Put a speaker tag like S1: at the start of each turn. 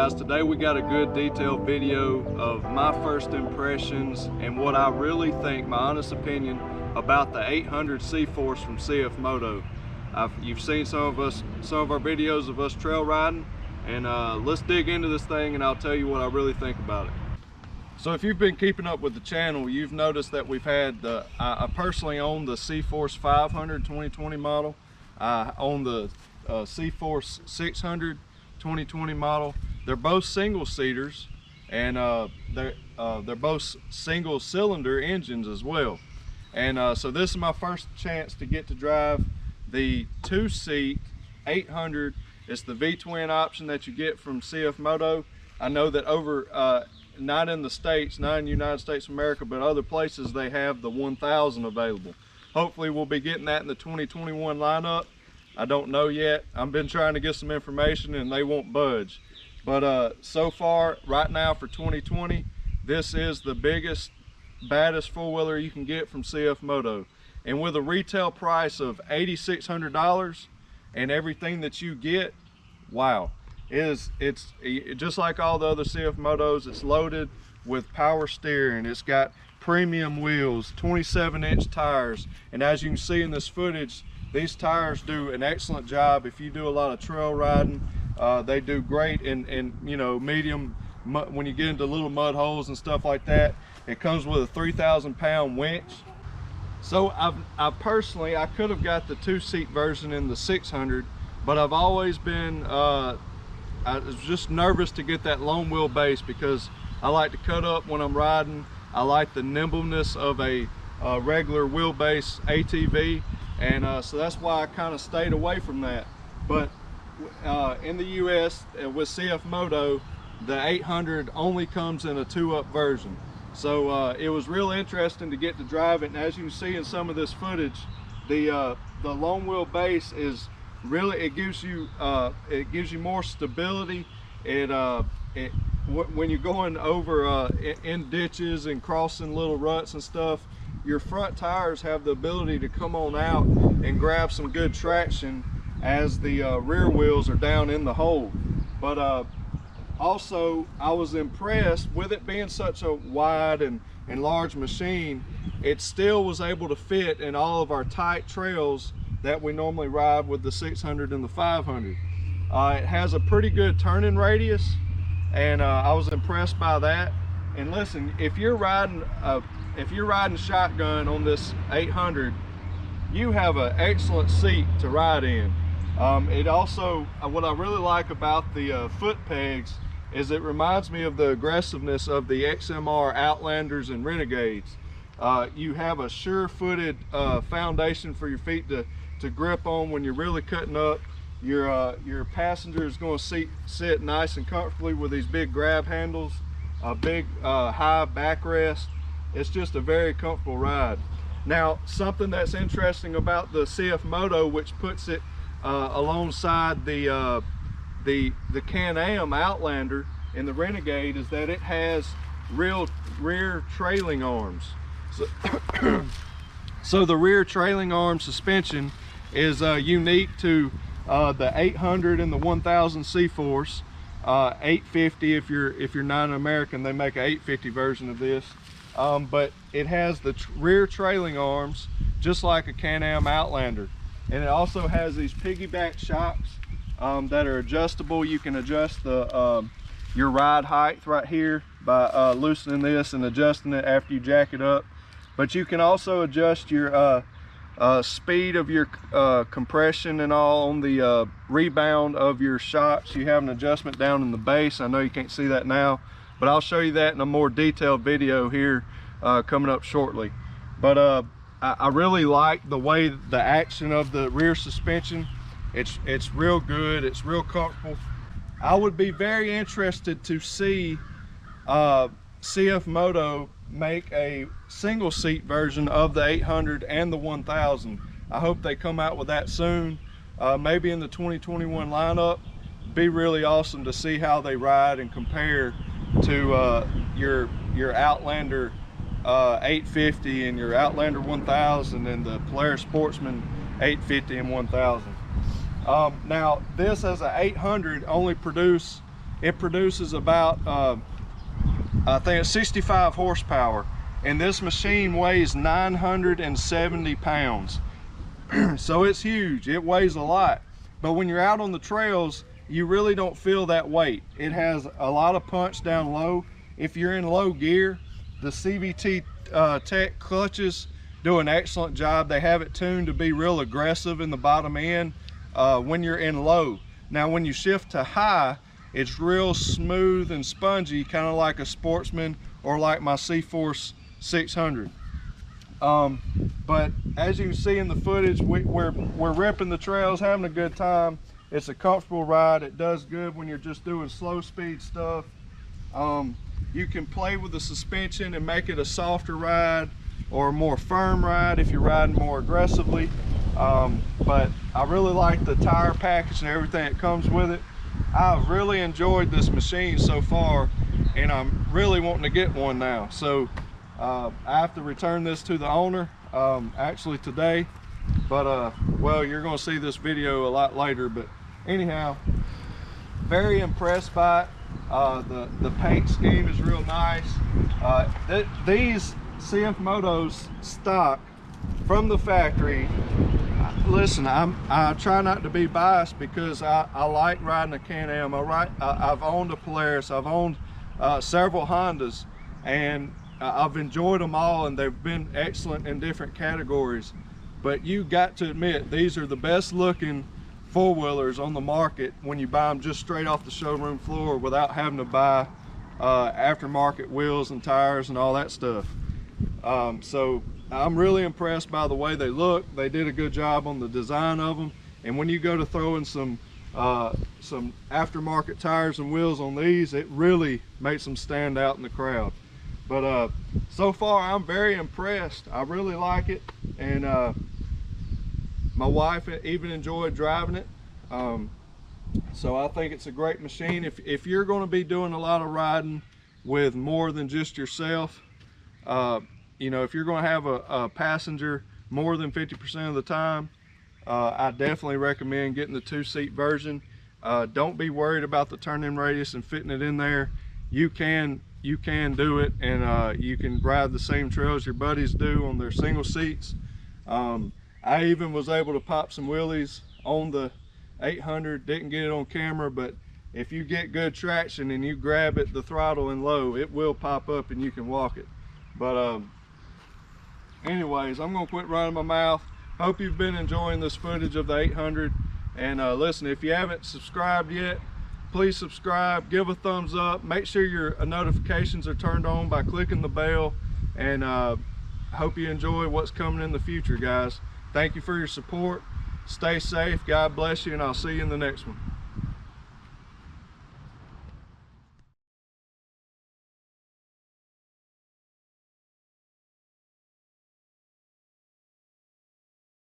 S1: guys, today we got a good detailed video of my first impressions and what I really think, my honest opinion, about the 800 C-Force from CFMOTO. You've seen some of our videos of us trail riding, and let's dig into this thing and I'll tell you what I really think about it. So if you've been keeping up with the channel, you've noticed that we've had I personally own the C-Force 500 2020 model. I own the C-Force 600 2020 model. They're both single seaters, and they're both single cylinder engines as well. And so this is my first chance to get to drive the 2-seat 800. It's the V-twin option that you get from CFMOTO. I know that over not in the States, not in the United States of America, but other places they have the 1000 available. Hopefully we'll be getting that in the 2021 lineup. I don't know yet. I've been trying to get some information and they won't budge. But so far, right now for 2020, this is the biggest, baddest four-wheeler you can get from CFMOTO. And with a retail price of $8,600 and everything that you get, wow. It's just like all the other CFMOTOs. It's loaded with power steering. It's got premium wheels, 27-inch tires. And as you can see in this footage, these tires do an excellent job. If you do a lot of trail riding, they do great in you know, medium, when you get into little mud holes and stuff like that. It comes with a 3,000-pound winch. So I personally could have got the 2-seat version in the 600, but I've always been I was just nervous to get that long wheelbase because I like to cut up when I'm riding. I like the nimbleness of a regular wheelbase ATV. And so that's why I kind of stayed away from that. But in the US with CFMOTO, the 800 only comes in a 2-up version. So it was real interesting to get to drive it. And as you can see in some of this footage, the long wheel base is really, it gives you more stability. When you're going over in ditches and crossing little ruts and stuff, your front tires have the ability to come on out and grab some good traction as the rear wheels are down in the hole. But also I was impressed with it being such a wide and large machine. It still was able to fit in all of our tight trails that we normally ride with the 600 and the 500. It has a pretty good turning radius, and I was impressed by that. And listen, if you're riding shotgun on this 800, you have an excellent seat to ride in. It also, what I really like about the foot pegs is it reminds me of the aggressiveness of the XMR Outlanders and Renegades. You have a sure-footed foundation for your feet to grip on when you're really cutting up. Your passenger is going to sit nice and comfortably with these big grab handles, a big high backrest. It's just a very comfortable ride. Now, something that's interesting about the CFMOTO, which puts it alongside the Can-Am Outlander and the Renegade, is that it has rear trailing arms. So the rear trailing arm suspension is unique to the 800 and the 1000 C-Force. 850 if you're not an American, they make an 850 version of this. But it has the rear trailing arms just like a Can-Am Outlander, and it also has these piggyback shocks that are adjustable. You can adjust the your ride height right here by loosening this and adjusting it after you jack it up. But you can also adjust your speed of your compression and all on the rebound of your shocks. You have an adjustment down in the base. I know you can't see that now, but I'll show you that in a more detailed video here coming up shortly. But I really like the way the action of the rear suspension. It's real good. It's real comfortable. I would be very interested to see CFMOTO make a single seat version of the 800 and the 1000. I hope they come out with that soon, maybe in the 2021 lineup. Be really awesome to see how they ride and compare to your Outlander 850 and your Outlander 1000 and the Polaris Sportsman 850 and 1000. Now this as an 800 only produce it produces about I think it's 65 horsepower, and this machine weighs 970 pounds. So it's huge, it weighs a lot, but when you're out on the trails you really don't feel that weight. It has a lot of punch down low. If you're in low gear, the CVT Tech clutches do an excellent job. They have it tuned to be real aggressive in the bottom end when you're in low. Now when you shift to high, it's real smooth and spongy, kind of like a Sportsman or like my CFORCE 600. But as you can see in the footage, we're ripping the trails, having a good time. It's a comfortable ride. It does good when you're just doing slow speed stuff. You can play with the suspension and make it a softer ride or a more firm ride if you're riding more aggressively. But I really like the tire package and everything that comes with it. I've really enjoyed this machine so far, and I'm really wanting to get one now. So I have to return this to the owner actually today, but well, you're going to see this video a lot later. But anyhow, very impressed by it. The paint scheme is real nice. These CFMOTOs stock from the factory. Listen, I try not to be biased because I like riding a Can-Am. I've owned a Polaris, I've owned several Hondas, and I've enjoyed them all, and they've been excellent in different categories. But you got to admit, these are the best looking four-wheelers on the market when you buy them just straight off the showroom floor without having to buy aftermarket wheels and tires and all that stuff. So I'm really impressed by the way they look. They did a good job on the design of them, and when you go to throw in some aftermarket tires and wheels on these, it really makes them stand out in the crowd. But so far I'm very impressed. I really like it, and my wife even enjoyed driving it. So I think it's a great machine. If you're going to be doing a lot of riding with more than just yourself, you know, if you're going to have a passenger more than 50% of the time, I definitely recommend getting the 2-seat version. Don't be worried about the turning radius and fitting it in there. You can do it, and you can ride the same trails your buddies do on their single seats. I even was able to pop some wheelies on the 800, didn't get it on camera, but if you get good traction and you grab it, the throttle and low, it will pop up and you can walk it. But anyways, I'm gonna quit running my mouth. Hope you've been enjoying this footage of the 800. And listen, if you haven't subscribed yet, please subscribe, give a thumbs up, make sure your notifications are turned on by clicking the bell, and hope you enjoy what's coming in the future, guys. Thank you for your support. Stay safe, God bless you, and I'll see you in the next one.